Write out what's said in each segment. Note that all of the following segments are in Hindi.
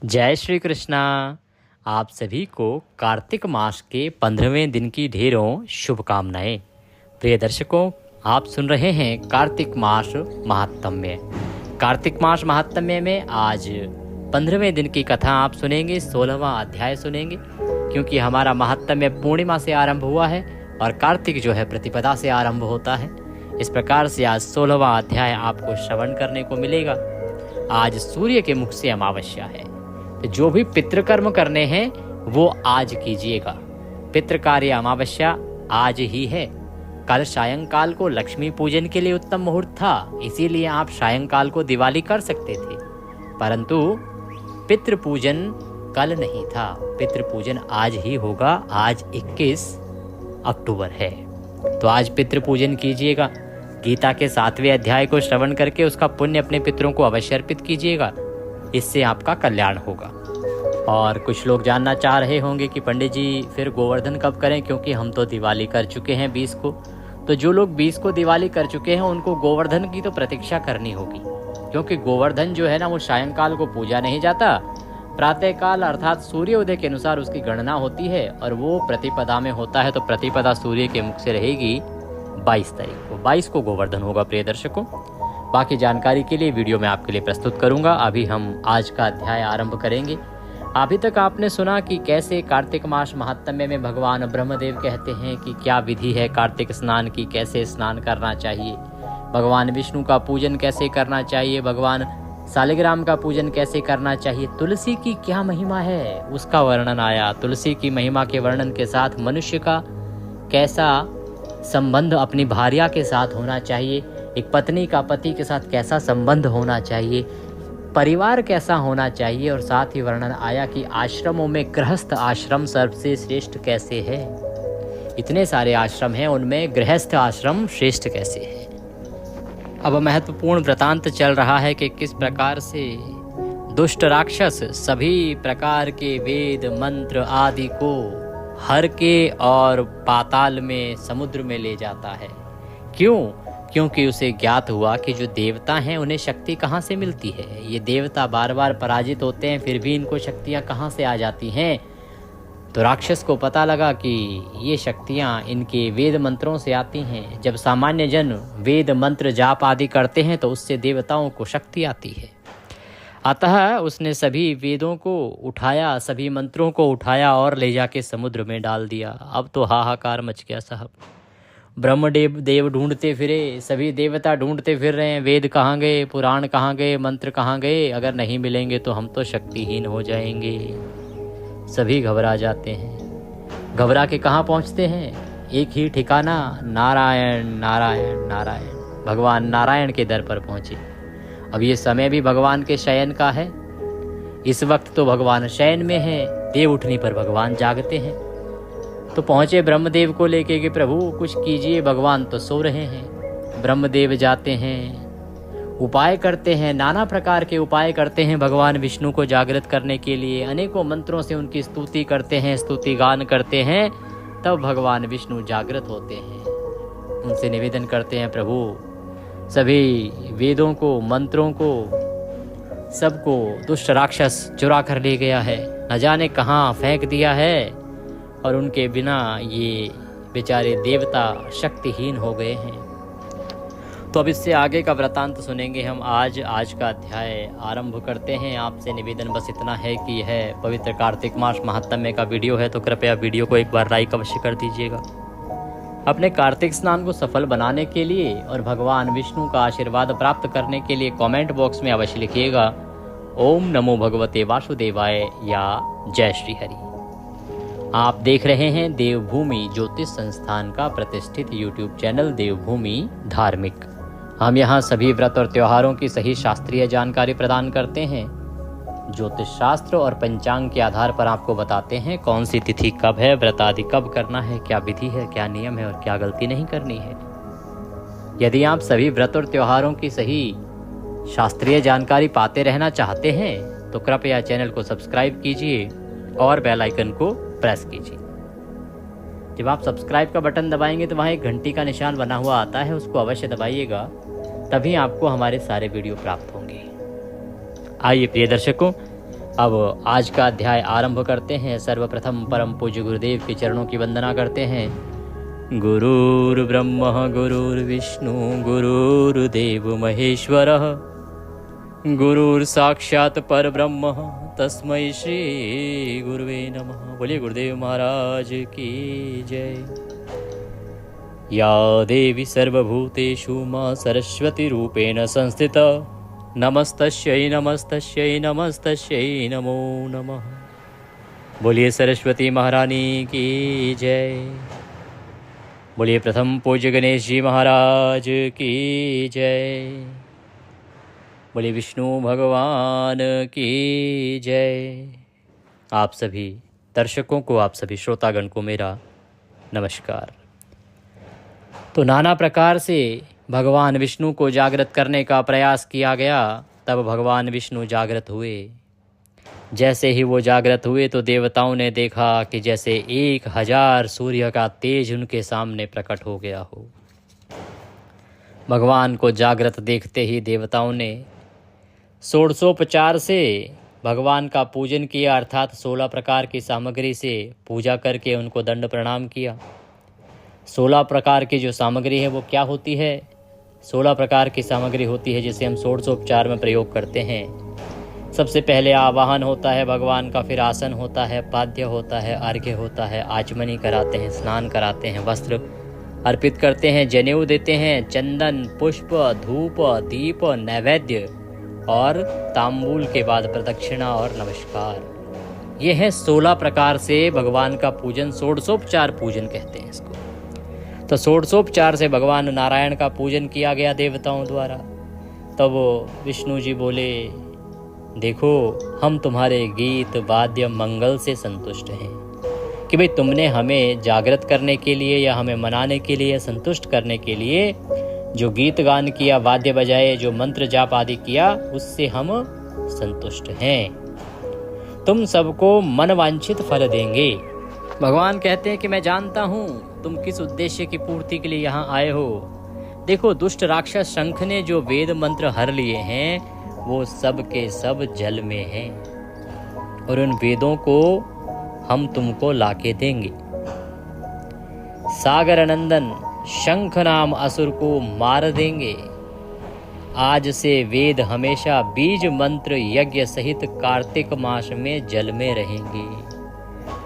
जय श्री कृष्णा। आप सभी को कार्तिक मास के 15वें दिन की ढेरों शुभकामनाएं। प्रिय दर्शकों, आप सुन रहे हैं कार्तिक मास महात्म्य। कार्तिक मास महात्म्य में आज 15वें दिन की कथा आप सुनेंगे, 16वां अध्याय सुनेंगे, क्योंकि हमारा महात्म्य पूर्णिमा से आरंभ हुआ है और कार्तिक जो है प्रतिपदा से आरंभ होता है। इस प्रकार से आज 16वां अध्याय आपको श्रवण करने को मिलेगा। आज सूर्य के मुख से अमावस्या है, जो भी पितृकर्म करने हैं वो आज कीजिएगा। पितृकार्य अमावस्या आज ही है। कल सायंकाल को लक्ष्मी पूजन के लिए उत्तम मुहूर्त था, इसीलिए आप सायंकाल को दिवाली कर सकते थे, परंतु पितृ पूजन कल नहीं था। पितृ पूजन आज ही होगा। आज 21 अक्टूबर है, तो आज पितृ पूजन कीजिएगा। गीता के 7वें अध्याय को श्रवण करके उसका पुण्य अपने पितरों को अवश्य अर्पित कीजिएगा, इससे आपका कल्याण होगा। और कुछ लोग जानना चाह रहे होंगे कि पंडित जी फिर गोवर्धन कब करें, क्योंकि हम तो दिवाली कर चुके हैं 20 को। तो जो लोग 20 को दिवाली कर चुके हैं उनको गोवर्धन की तो प्रतीक्षा करनी होगी, क्योंकि गोवर्धन जो है ना वो सायंकाल को पूजा नहीं जाता। प्रातःकाल अर्थात सूर्योदय के अनुसार उसकी गणना होती है और वो प्रतिपदा में होता है। तो प्रतिपदा सूर्य के मुख से रहेगी 22 तारीख को। 22 को गोवर्धन होगा। प्रिय दर्शकों, बाकी जानकारी के लिए वीडियो में आपके लिए प्रस्तुत करूंगा। अभी हम आज का अध्याय आरंभ करेंगे। अभी तक आपने सुना कि कैसे कार्तिक मास महात्म्य में भगवान ब्रह्मदेव कहते हैं कि क्या विधि है कार्तिक स्नान की, कैसे स्नान करना चाहिए, भगवान विष्णु का पूजन कैसे करना चाहिए, भगवान शालिग्राम का पूजन कैसे करना चाहिए, तुलसी की क्या महिमा है उसका वर्णन आया। तुलसी की महिमा के वर्णन के साथ मनुष्य का कैसा संबंध अपनी भार्या के साथ होना चाहिए, एक पत्नी का पति के साथ कैसा संबंध होना चाहिए, परिवार कैसा होना चाहिए, और साथ ही वर्णन आया कि आश्रमों में गृहस्थ आश्रम सबसे श्रेष्ठ कैसे है। इतने सारे आश्रम हैं, उनमें गृहस्थ आश्रम श्रेष्ठ कैसे है। अब महत्वपूर्ण वृतांत चल रहा है कि किस प्रकार से दुष्ट राक्षस सभी प्रकार के वेद मंत्र आदि को हर के और पाताल में समुद्र में ले जाता है। क्यों? क्योंकि उसे ज्ञात हुआ कि जो देवता हैं उन्हें शक्ति कहाँ से मिलती है। ये देवता बार बार पराजित होते हैं, फिर भी इनको शक्तियाँ कहाँ से आ जाती हैं। तो राक्षस को पता लगा कि ये शक्तियाँ इनके वेद मंत्रों से आती हैं। जब सामान्य जन वेद मंत्र जाप आदि करते हैं तो उससे देवताओं को शक्ति आती है। अतः उसने सभी वेदों को उठाया, सभी मंत्रों को उठाया और ले जाके समुद्र में डाल दिया। अब तो हाहाकार मच गया साहब। ब्रह्मदेव ढूंढते फिरे, सभी देवता ढूंढते फिर रहे हैं, वेद कहाँ गए, पुराण कहाँ गए, मंत्र कहाँ गए। अगर नहीं मिलेंगे तो हम तो शक्तिहीन हो जाएंगे। सभी घबरा जाते हैं। घबरा के कहाँ पहुँचते हैं? एक ही ठिकाना, नारायण नारायण नारायण। भगवान नारायण के दर पर पहुँचे। अब ये समय भी भगवान के शयन का है। इस वक्त तो भगवान शयन में है, देव उठने पर भगवान जागते हैं। तो पहुँचे ब्रह्मदेव को लेके कि प्रभु कुछ कीजिए, भगवान तो सो रहे हैं। ब्रह्मदेव जाते हैं, उपाय करते हैं, नाना प्रकार के उपाय करते हैं भगवान विष्णु को जागृत करने के लिए। अनेकों मंत्रों से उनकी स्तुति करते हैं, स्तुति गान करते हैं। तब भगवान विष्णु जागृत होते हैं। उनसे निवेदन करते हैं, प्रभु सभी वेदों को, मंत्रों को, सबको दुष्ट राक्षस चुरा कर ले गया है, न जाने कहाँ फेंक दिया है, और उनके बिना ये बेचारे देवता शक्तिहीन हो गए हैं। तो अब इससे आगे का वृतांत सुनेंगे हम। आज का अध्याय आरंभ करते हैं। आपसे निवेदन बस इतना है कि यह पवित्र कार्तिक मास महात्म्य का वीडियो है, तो कृपया वीडियो को एक बार लाइक अवश्य कर दीजिएगा। अपने कार्तिक स्नान को सफल बनाने के लिए और भगवान विष्णु का आशीर्वाद प्राप्त करने के लिए कमेंट बॉक्स में अवश्य लिखिएगा ओम नमो भगवते वासुदेवाय या जय श्री हरि। आप देख रहे हैं देवभूमि ज्योतिष संस्थान का प्रतिष्ठित YouTube चैनल देवभूमि धार्मिक। हम यहाँ सभी व्रत और त्योहारों की सही शास्त्रीय जानकारी प्रदान करते हैं। ज्योतिष शास्त्र और पंचांग के आधार पर आपको बताते हैं कौन सी तिथि कब है, व्रत आदि कब करना है, क्या विधि है, क्या नियम है और क्या गलती नहीं करनी है। यदि आप सभी व्रत और त्योहारों की सही शास्त्रीय जानकारी पाते रहना चाहते हैं तो कृपया चैनल को सब्सक्राइब कीजिए और बेल आइकन को प्रेस कीजिए। जब आप सब्सक्राइब का बटन दबाएंगे तो वहाँ एक घंटी का निशान बना हुआ आता है, उसको अवश्य दबाइएगा, तभी आपको हमारे सारे वीडियो प्राप्त होंगे। आइए प्रिय दर्शकों, अब आज का अध्याय आरंभ करते हैं। सर्वप्रथम परम पूज्य गुरुदेव के चरणों की वंदना करते हैं। गुरुर्ब्रह्म गुरुर्विष्णु गुरुर्देव महेश्वरः गुरुर्साक्षात् परब्रह्म तस्मै श्री गुरुवे नमः। बोलिए गुरुदेव महाराज की जय। या देवी सर्वभूतेषु मां सरस्वती रूपेण संस्थिता नमस्तस्यै नमस्तस्यै नमस्तस्यै नमो नमः। बोलिए सरस्वती महारानी की जय। बोलिए प्रथम पूज्य गणेश जी महाराज की जय। बोलिए विष्णु भगवान की जय। आप सभी दर्शकों को, आप सभी श्रोतागण को मेरा नमस्कार। तो नाना प्रकार से भगवान विष्णु को जागृत करने का प्रयास किया गया। तब भगवान विष्णु जागृत हुए। जैसे ही वो जागृत हुए तो देवताओं ने देखा कि जैसे 1000 सूर्य का तेज उनके सामने प्रकट हो गया हो। भगवान को जागृत देखते ही देवताओं ने षोडशोपचार से भगवान का पूजन किया, अर्थात 16 प्रकार की सामग्री से पूजा करके उनको दंड प्रणाम किया। 16 प्रकार की जो सामग्री है वो क्या होती है? 16 प्रकार की सामग्री होती है जिसे हम षोडशोपचार में प्रयोग करते हैं। सबसे पहले आवाहन होता है भगवान का, फिर आसन होता है, पाद्य होता है, अर्घ्य होता है, आचमनी कराते हैं, स्नान कराते हैं, वस्त्र अर्पित करते हैं, जनेऊ देते हैं, चंदन, पुष्प, धूप, दीप, नैवेद्य और तांबूल के बाद प्रदक्षिणा और नमस्कार। ये है 16 प्रकार से भगवान का पूजन। षोडशोपचार पूजन कहते हैं इसको। तो षोडशोपचार से भगवान नारायण का पूजन किया गया देवताओं द्वारा। तब विष्णु जी बोले, देखो हम तुम्हारे गीत वाद्य मंगल से संतुष्ट हैं कि भाई तुमने हमें जागृत करने के लिए या हमें मनाने के लिए, संतुष्ट करने के लिए जो गीत गान किया, वाद्य बजाए, जो मंत्र जाप आदि किया, उससे हम संतुष्ट हैं। तुम सबको मनवांछित फल देंगे। भगवान कहते हैं कि मैं जानता हूँ तुम किस उद्देश्य की पूर्ति के लिए यहाँ आए हो। देखो दुष्ट राक्षस शंख ने जो वेद मंत्र हर लिए हैं वो सब के सब जल में हैं और उन वेदों को हम तुमको लाके देंगे। सागर नंदन शंख नाम असुर को मार देंगे। आज से वेद हमेशा बीज मंत्र यज्ञ सहित कार्तिक मास में जल में रहेंगे।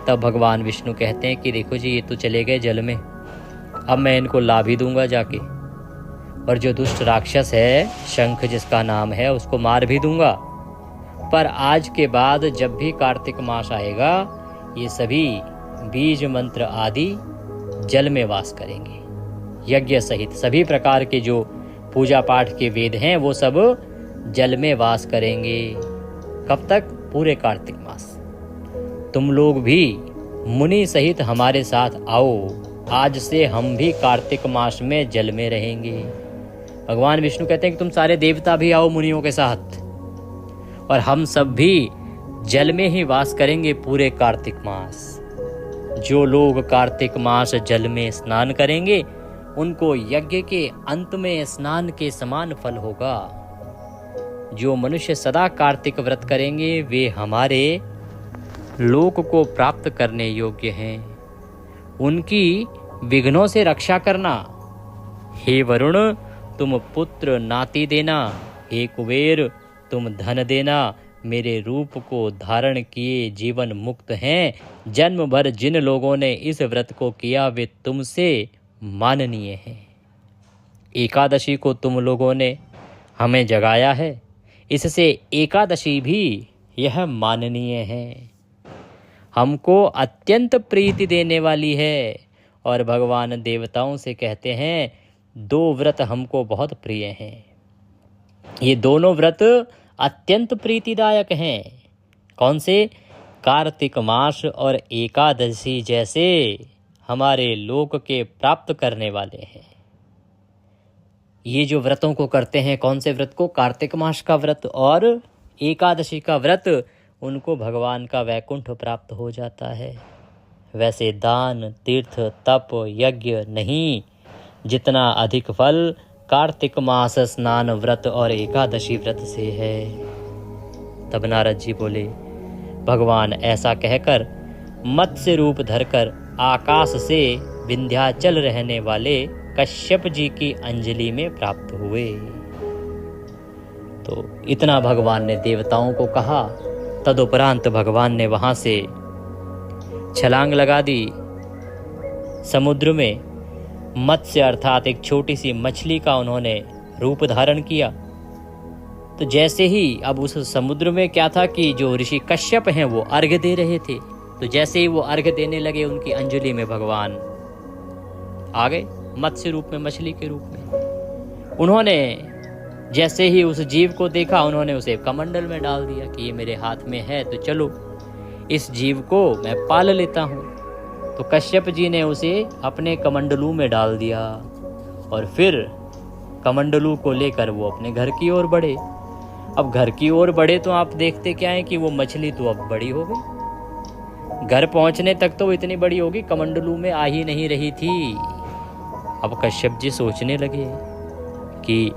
तब भगवान विष्णु कहते हैं कि देखो जी ये तो चले गए जल में, अब मैं इनको ला भी दूंगा जाके, और जो दुष्ट राक्षस है शंख जिसका नाम है उसको मार भी दूंगा। पर आज के बाद जब भी कार्तिक मास आएगा ये सभी बीज मंत्र आदि जल में वास करेंगे। यज्ञ सहित सभी प्रकार के जो पूजा पाठ के वेद हैं वो सब जल में वास करेंगे। कब तक? पूरे कार्तिक मास। तुम लोग भी मुनि सहित हमारे साथ आओ, आज से हम भी कार्तिक मास में जल में रहेंगे। भगवान विष्णु कहते हैं कि तुम सारे देवता भी आओ मुनियों के साथ, और हम सब भी जल में ही वास करेंगे पूरे कार्तिक मास। जो लोग कार्तिक मास जल में स्नान करेंगे उनको यज्ञ के अंत में स्नान के समान फल होगा। जो मनुष्य सदा कार्तिक व्रत करेंगे वे हमारे लोक को प्राप्त करने योग्य हैं। उनकी विघ्नों से रक्षा करना। हे वरुण तुम पुत्र नाती देना, हे कुबेर तुम धन देना। मेरे रूप को धारण किए जीवन मुक्त हैं। जन्म भर जिन लोगों ने इस व्रत को किया वे तुमसे माननीय है। एकादशी को तुम लोगों ने हमें जगाया है, इससे एकादशी भी यह माननीय है, हमको अत्यंत प्रीति देने वाली है। और भगवान देवताओं से कहते हैं 2 व्रत हमको बहुत प्रिय हैं। ये दोनों व्रत अत्यंत प्रीतिदायक हैं। कौन से? कार्तिक मास और एकादशी जैसे हमारे लोक के प्राप्त करने वाले हैं। ये जो व्रतों को करते हैं, कौन से व्रत को? कार्तिक मास का व्रत और एकादशी का व्रत, उनको भगवान का वैकुंठ प्राप्त हो जाता है। वैसे दान, तीर्थ, तप, यज्ञ नहीं, जितना अधिक फल कार्तिक मास स्नान व्रत और एकादशी व्रत से है। तब नारद जी बोले, भगवान ऐसा कहकर मत्स्य रूप धरकर आकाश से विंध्याचल रहने वाले कश्यप जी की अंजलि में प्राप्त हुए। तो इतना भगवान ने देवताओं को कहा। तदुपरांत भगवान ने वहां से छलांग लगा दी समुद्र में। मत्स्य अर्थात एक छोटी सी मछली का उन्होंने रूप धारण किया। तो जैसे ही अब उस समुद्र में क्या था कि जो ऋषि कश्यप हैं वो अर्घ्य दे रहे थे, तो जैसे ही वो अर्घ्य देने लगे उनकी अंजलि में भगवान आ गए मत्स्य रूप में, मछली के रूप में। उन्होंने जैसे ही उस जीव को देखा उन्होंने उसे कमंडल में डाल दिया कि ये मेरे हाथ में है, तो चलो इस जीव को मैं पाल लेता हूँ। तो कश्यप जी ने उसे अपने कमंडलू में डाल दिया और फिर कमंडलू को लेकर वो अपने घर की ओर बढ़े। अब घर की ओर बढ़े तो आप देखते क्या है कि वो मछली तो अब बड़ी हो गई। घर पहुंचने तक तो वो इतनी बड़ी होगी, कमंडलू में आ ही नहीं रही थी। अब कश्यप जी सोचने लगे कि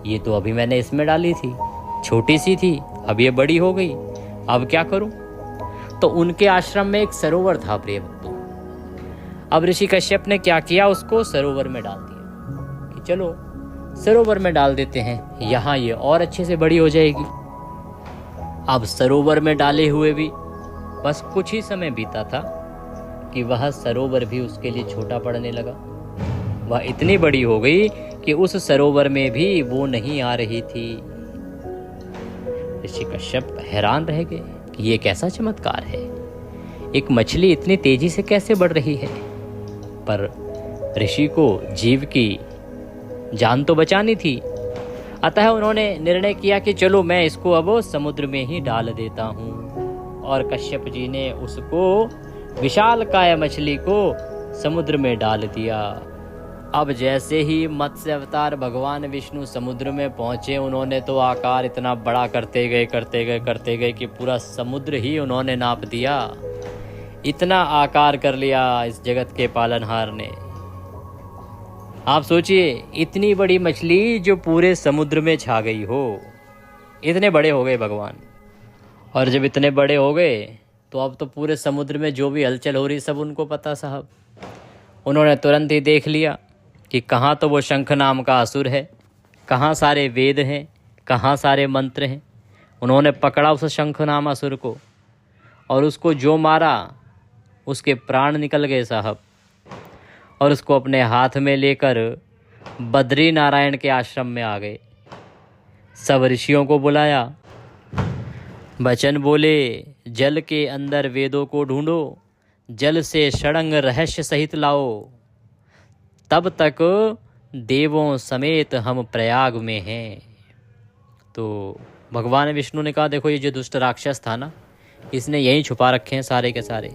ये तो अभी मैंने इसमें डाली थी, छोटी सी थी, अब ये बड़ी हो गई, अब क्या करूं। तो उनके आश्रम में एक सरोवर था प्रिय भक्तों। अब ऋषि कश्यप ने क्या किया, उसको सरोवर में डाल दिया कि चलो सरोवर में डाल देते हैं, यहाँ ये और अच्छे से बड़ी हो जाएगी। अब सरोवर में डाले हुए भी बस कुछ ही समय बीता था कि वह सरोवर भी उसके लिए छोटा पड़ने लगा। वह इतनी बड़ी हो गई कि उस सरोवर में भी वो नहीं आ रही थी। ऋषि कश्यप हैरान रह गए कि ये कैसा चमत्कार है, एक मछली इतनी तेजी से कैसे बढ़ रही है। पर ऋषि को जीव की जान तो बचानी थी, अतः उन्होंने निर्णय किया कि चलो मैं इसको अब समुद्र में ही डाल देता हूँ। और कश्यप जी ने उसको विशालकाय मछली को समुद्र में डाल दिया। अब जैसे ही मत्स्य अवतार भगवान विष्णु समुद्र में पहुंचे, उन्होंने तो आकार इतना बड़ा करते गए कि पूरा समुद्र ही उन्होंने नाप दिया। इतना आकार कर लिया इस जगत के पालनहार ने। आप सोचिए, इतनी बड़ी मछली जो पूरे समुद्र में छा गई हो। इतने बड़े हो गए भगवान। और जब इतने बड़े हो गए तो अब तो पूरे समुद्र में जो भी हलचल हो रही सब उनको पता साहब। उन्होंने तुरंत ही देख लिया कि कहाँ तो वो शंख नाम का असुर है, कहाँ सारे वेद हैं, कहाँ सारे मंत्र हैं। उन्होंने पकड़ा उस शंख नाम असुर को और उसको जो मारा उसके प्राण निकल गए साहब। और उसको अपने हाथ में लेकर बद्री नारायण के आश्रम में आ गए। सब ऋषियों को बुलाया, वचन बोले, जल के अंदर वेदों को ढूंढो, जल से षडंग रहस्य सहित लाओ। तब तक देवों समेत हम प्रयाग में हैं। तो भगवान विष्णु ने कहा, देखो ये जो दुष्ट राक्षस था ना, इसने यहीं छुपा रखे हैं सारे के सारे।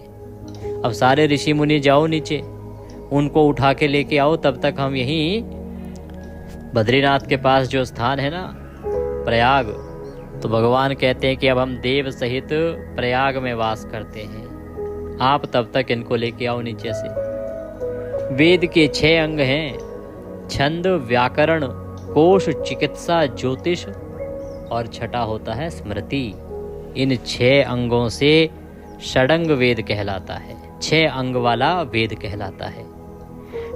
अब सारे ऋषि मुनि जाओ नीचे, उनको उठा के लेके आओ, तब तक हम यहीं बद्रीनाथ के पास जो स्थान है ना प्रयाग, तो भगवान कहते हैं कि अब हम देव सहित प्रयाग में वास करते हैं। आप तब तक इनको लेके आओ नीचे से। वेद के 6 अंग हैं, छंद, व्याकरण, कोश, चिकित्सा, ज्योतिष और छठा होता है स्मृति। इन 6 अंगों से षडंग वेद कहलाता है, 6 अंग वाला वेद कहलाता है।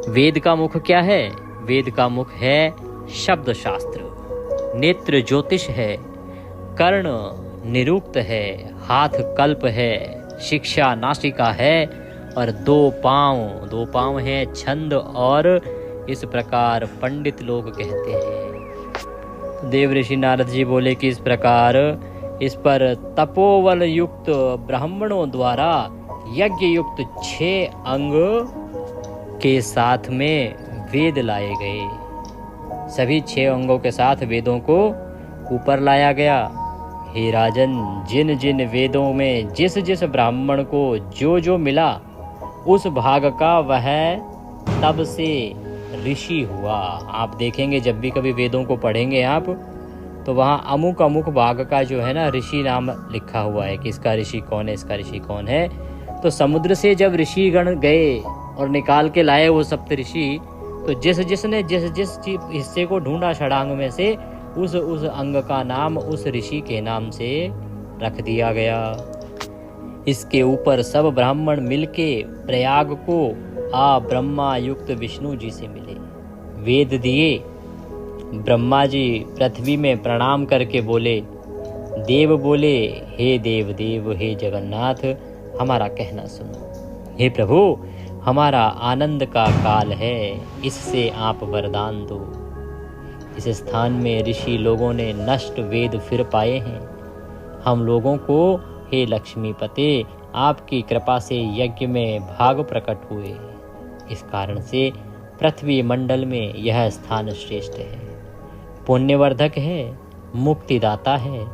वेद का मुख क्या है? वेद का मुख है शब्द शास्त्र, नेत्र ज्योतिष है, कर्ण निरुक्त है, हाथ कल्प है, शिक्षा नासिका है और 2 पांव हैं छंद। और इस प्रकार पंडित लोग कहते हैं। देव ऋषि नारद जी बोले कि इस प्रकार इस पर तपोबल युक्त ब्राह्मणों द्वारा यज्ञ युक्त 6 अंग के साथ में वेद लाए गए। सभी 6 अंगों के साथ वेदों को ऊपर लाया गया। हे राजन, जिन जिन वेदों में जिस जिस ब्राह्मण को जो जो मिला उस भाग का वह तब से ऋषि हुआ। आप देखेंगे जब भी कभी वेदों को पढ़ेंगे आप, तो वहाँ अमुक अमुक भाग का जो है ना ऋषि नाम लिखा हुआ है कि इसका ऋषि कौन है, इसका ऋषि कौन है। तो समुद्र से जब ऋषि गण गए और निकाल के लाए वो सप्त ऋषि, तो जिस जिसने जिस हिस्से को ढूंढा षडांग में से उस अंग का नाम उस ऋषि के नाम से रख दिया गया। इसके ऊपर सब ब्राह्मण मिलके प्रयाग को ब्रह्मा युक्त विष्णु जी से मिले, वेद दिए। ब्रह्मा जी पृथ्वी में प्रणाम करके बोले, देव बोले, हे देव देव, हे जगन्नाथ, हमारा कहना सुनो। हे प्रभु, हमारा आनंद का काल है, इससे आप वरदान दो। इस स्थान में ऋषि लोगों ने नष्ट वेद फिर पाए हैं। हम लोगों को हे लक्ष्मीपते आपकी कृपा से यज्ञ में भाग प्रकट हुए। इस कारण से पृथ्वी मंडल में यह स्थान श्रेष्ठ है, पुण्यवर्धक है, मुक्तिदाता है।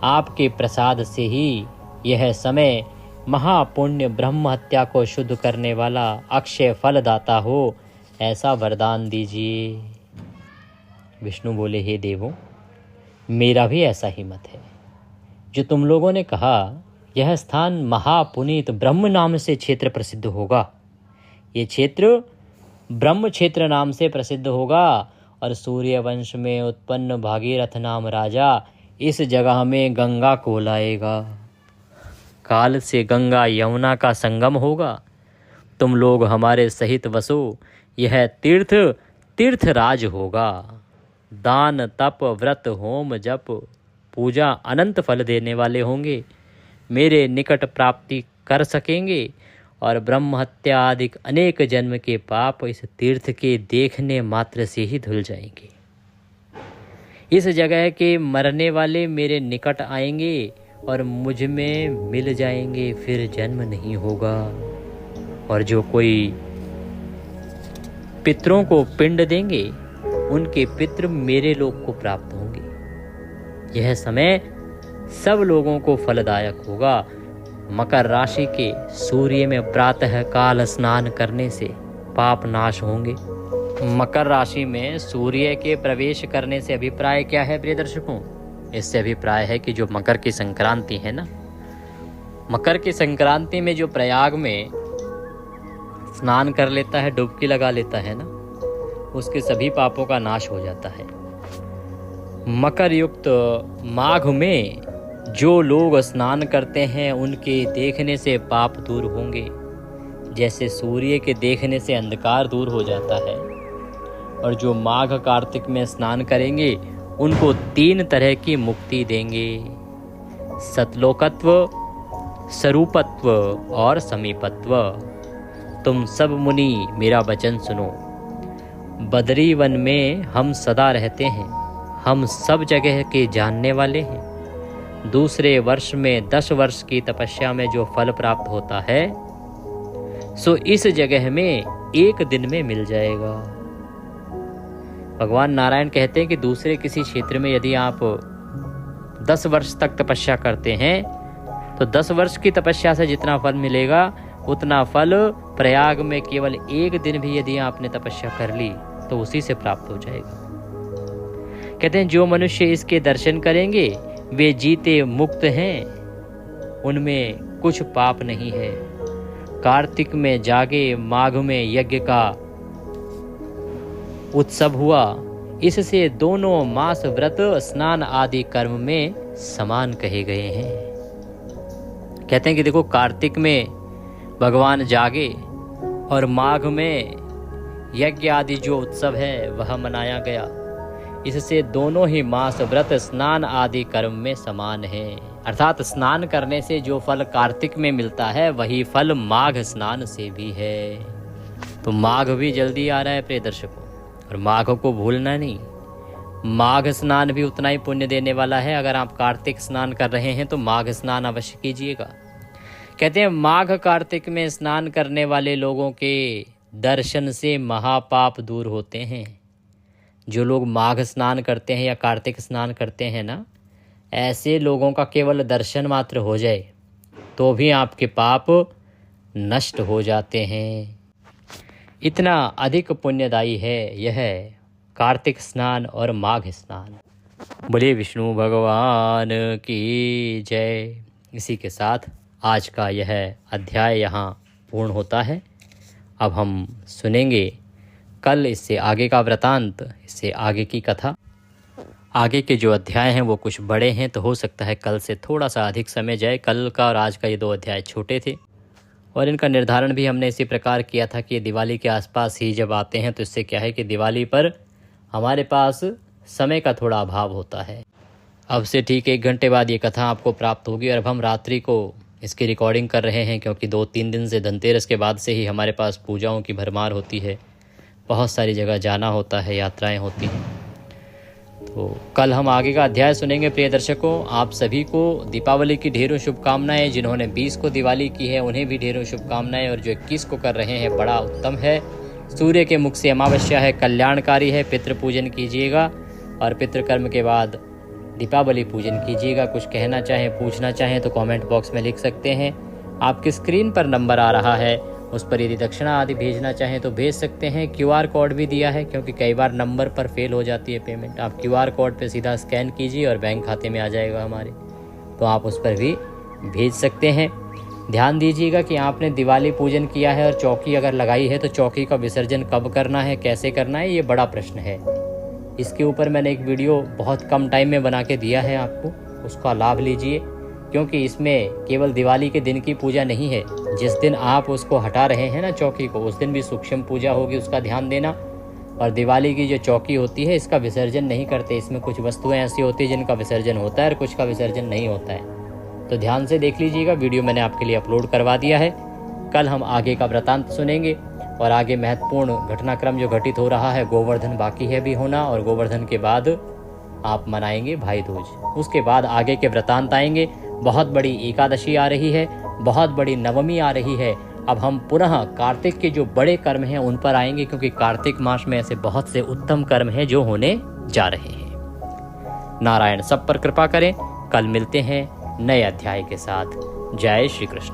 आपके प्रसाद से ही यह समय महापुण्य ब्रह्म हत्या को शुद्ध करने वाला अक्षय फलदाता हो, ऐसा वरदान दीजिए। विष्णु बोले, हे देवों, मेरा भी ऐसा ही मत है। जो तुम लोगों ने कहा यह स्थान महापुनीत ब्रह्म नाम से क्षेत्र प्रसिद्ध होगा, ये क्षेत्र ब्रह्म क्षेत्र नाम से प्रसिद्ध होगा और सूर्य वंश में उत्पन्न भागीरथ नाम राजा इस जगह में गंगा को लाएगा। काल से गंगा यमुना का संगम होगा। तुम लोग हमारे सहित वसो, यह तीर्थ राज होगा। दान तप व्रत होम जप पूजा अनंत फल देने वाले होंगे, मेरे निकट प्राप्ति कर सकेंगे और ब्रह्म हत्या आदि अनेक जन्म के पाप इस तीर्थ के देखने मात्र से ही धुल जाएंगे। इस जगह के मरने वाले मेरे निकट आएंगे और मुझ में मिल जाएंगे, फिर जन्म नहीं होगा। और जो कोई पितरों को पिंड देंगे, उनके पितृ मेरे लोक को प्राप्त होंगे। यह समय सब लोगों को फलदायक होगा। मकर राशि के सूर्य में प्रातः काल स्नान करने से पाप नाश होंगे। मकर राशि में सूर्य के प्रवेश करने से अभिप्राय क्या है प्रिय दर्शकों? इससे अभिप्राय है कि जो मकर की संक्रांति है ना, मकर की संक्रांति में जो प्रयाग में स्नान कर लेता है, डुबकी लगा लेता है ना, उसके सभी पापों का नाश हो जाता है। मकर युक्त माघ में जो लोग स्नान करते हैं उनके देखने से पाप दूर होंगे, जैसे सूर्य के देखने से अंधकार दूर हो जाता है। और जो माघ कार्तिक में स्नान करेंगे उनको 3 तरह की मुक्ति देंगे, सतलोकत्व, स्वरूपत्व और समीपत्व। तुम सब मुनि मेरा वचन सुनो। बदरी वन में हम सदा रहते हैं, हम सब जगह के जानने वाले हैं। दूसरे वर्ष में 10 वर्ष की तपस्या में जो फल प्राप्त होता है सो इस जगह में 1 दिन में मिल जाएगा। भगवान नारायण कहते हैं कि दूसरे किसी क्षेत्र में यदि आप 10 वर्ष तक तपस्या करते हैं तो 10 वर्ष की तपस्या से जितना फल मिलेगा उतना फल प्रयाग में केवल 1 दिन भी यदि आपने तपस्या कर ली तो उसी से प्राप्त हो जाएगा। कहते हैं जो मनुष्य इसके दर्शन करेंगे वे जीते मुक्त हैं, उनमें कुछ पाप नहीं है। कार्तिक में जागे, माघ में यज्ञ का उत्सव हुआ, इससे दोनों मास व्रत स्नान आदि कर्म में समान कहे गए हैं। कहते हैं कि देखो, कार्तिक में भगवान जागे और माघ में यज्ञ आदि जो उत्सव है वह मनाया गया, इससे दोनों ही मास व्रत स्नान आदि कर्म में समान है। अर्थात स्नान करने से जो फल कार्तिक में मिलता है वही फल माघ स्नान से भी है। तो माघ भी जल्दी आ रहा है प्रिय दर्शकों, और माघ को भूलना नहीं। माघ स्नान भी उतना ही पुण्य देने वाला है। अगर आप कार्तिक स्नान कर रहे हैं तो माघ स्नान अवश्य कीजिएगा। कहते हैं माघ कार्तिक में स्नान करने वाले लोगों के दर्शन से महापाप दूर होते हैं। जो लोग माघ स्नान करते हैं या कार्तिक स्नान करते हैं ना, ऐसे लोगों का केवल दर्शन मात्र हो जाए तो भी आपके पाप नष्ट हो जाते हैं। इतना अधिक पुण्यदायी है यह कार्तिक स्नान और माघ स्नान। बोले विष्णु भगवान की जय। इसी के साथ आज का यह अध्याय यहाँ पूर्ण होता है। अब हम सुनेंगे कल इससे आगे का वृतांत, इससे आगे की कथा। आगे के जो अध्याय हैं वो कुछ बड़े हैं, तो हो सकता है कल से थोड़ा सा अधिक समय जाए। कल का और आज का ये 2 अध्याय छोटे थे और इनका निर्धारण भी हमने इसी प्रकार किया था कि ये दिवाली के आसपास ही जब आते हैं तो इससे क्या है कि दिवाली पर हमारे पास समय का थोड़ा अभाव होता है। अब से ठीक 1 घंटे बाद ये कथा आपको प्राप्त होगी और अब हम रात्रि को इसकी रिकॉर्डिंग कर रहे हैं, क्योंकि 2-3 दिन से धनतेरस के बाद से ही हमारे पास पूजाओं की भरमार होती है, बहुत सारी जगह जाना होता है, यात्राएं होती हैं। तो कल हम आगे का अध्याय सुनेंगे। प्रिय दर्शकों, आप सभी को दीपावली की ढेरों शुभकामनाएं। जिन्होंने 20 को दिवाली की है उन्हें भी ढेरों शुभकामनाएं, और जो 21 को कर रहे हैं बड़ा उत्तम है। सूर्य के मुख से अमावस्या है, कल्याणकारी है। पितृ पूजन कीजिएगा और पितृकर्म के बाद दीपावली पूजन कीजिएगा। कुछ कहना चाहें, पूछना चाहें तो कमेंट बॉक्स में लिख सकते हैं। आपकी स्क्रीन पर नंबर आ रहा है, उस पर यदि दक्षिणा आदि भेजना चाहें तो भेज सकते हैं। QR कोड भी दिया है, क्योंकि कई बार नंबर पर फेल हो जाती है पेमेंट। आप QR कोड पे सीधा स्कैन कीजिए और बैंक खाते में आ जाएगा हमारे, तो आप उस पर भी भेज सकते हैं। ध्यान दीजिएगा कि आपने दिवाली पूजन किया है और चौकी अगर लगाई है तो चौकी का विसर्जन कब करना है, कैसे करना है, ये बड़ा प्रश्न है। इसके ऊपर मैंने एक वीडियो बहुत कम टाइम में बना के दिया है आपको, उसका लाभ लीजिए, क्योंकि इसमें केवल दिवाली के दिन की पूजा नहीं है। जिस दिन आप उसको हटा रहे हैं ना चौकी को, उस दिन भी सूक्ष्म पूजा होगी, उसका ध्यान देना। और दिवाली की जो चौकी होती है इसका विसर्जन नहीं करते। इसमें कुछ वस्तुएं ऐसी होती है जिनका विसर्जन होता है और कुछ का विसर्जन नहीं होता है। तो ध्यान से देख लीजिएगा, वीडियो मैंने आपके लिए अपलोड करवा दिया है। कल हम आगे का वृतांत सुनेंगे और आगे महत्वपूर्ण घटनाक्रम जो घटित हो रहा है, गोवर्धन बाकी है भी होना, और गोवर्धन के बाद आप मनाएंगे भाई दूज। उसके बाद आगे के वृतांत आएंगे। बहुत बड़ी एकादशी आ रही है, बहुत बड़ी नवमी आ रही है। अब हम पुनः कार्तिक के जो बड़े कर्म हैं उन पर आएंगे, क्योंकि कार्तिक मास में ऐसे बहुत से उत्तम कर्म हैं जो होने जा रहे हैं। नारायण सब पर कृपा करें। कल मिलते हैं नए अध्याय के साथ। जय श्री कृष्ण।